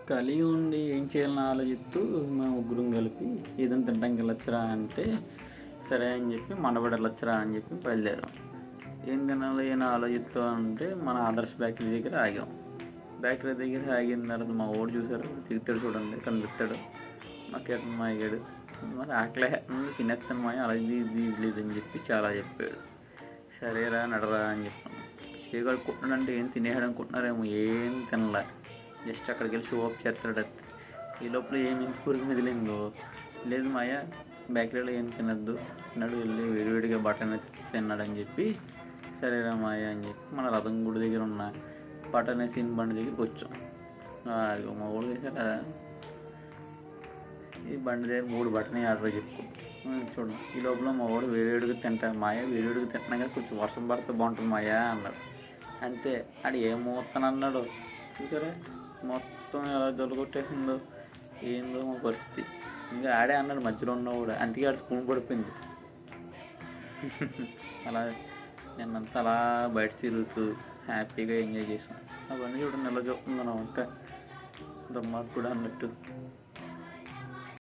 కలిగి ఉండి ఏం చేయాలని ఆలోచిస్తూ మా ముగ్గురం కలిపి ఏదైనా తినడానికి వెళ్ళొచ్చురా అంటే సరే అని చెప్పి మండపడి వెళ్ళొచ్చురా అని చెప్పి బయలుదేరాం. ఏం తినాలి అని ఆలోచిస్తూ ఉంటే మన ఆదర్శ్ బేకరీ దగ్గర ఆగాం. బేకరీ దగ్గర ఆగిన తర్వాత మా ఓడి చూసారు, తిరుగుతాడు చూడండి, కనిపిస్తాడు. మా కిరణ్ మాయగాడు మరి ఆకలే తినేస్తాను మాయ అలా ఇది లేదని చెప్పి చాలా చెప్పాడు. సరేరా నడరా అని చెప్పాను. చేయగడు కుట్టినాడంటే ఏం తినేసాడు అనుకుంటున్నారేమో, ఏం తినలే, జస్ట్ అక్కడికి వెళ్ళి షో ఆఫ్ చేస్తాడు. ఈ లోపల ఏమి కూరికి మిదిలిందో, లేదు మాయ బేకరీలో ఏం తినద్దు, తిన్నాడు వెళ్ళి వేడివేడిగా బటన్ తిన్నాడని చెప్పి సరేరా మాయ అని చెప్పి మన రథం గుడి దగ్గర ఉన్న బటన్ సీన్ బండి దగ్గరికి వచ్చాం. అది మా ఊళ్ళు చేశాక ఈ బండి దగ్గర 3 బటన్ ఆర్డర్ చెప్పుకో చూడండి. ఈ లోపల మా వాడు వేడివేడిగా తింటాను మాయ, వేడివేడిగా తింటున్నా కానీ కొంచెం వర్షం పడితే బాగుంటుంది మాయా అన్నాడు. అంతే, ఆడు ఏం మూస్తాను అన్నాడు. చూసారా మొత్తం ఎలా దొలగొట్టేసిందో, ఏందో మా పరిస్థితి. ఇంకా ఆడే అన్నాడు మధ్యలో ఉన్నవాడు, అందుకే ఆడు స్పూన్ పడిపోయింది. అలా నిన్నంతా అలా బయట తిరుగుతూ హ్యాపీగా ఎంజాయ్ చేసాం. అవన్నీ చూడండి ఎలా చెప్తుందో నా వంక దుర్మార్గుడు అన్నట్టు.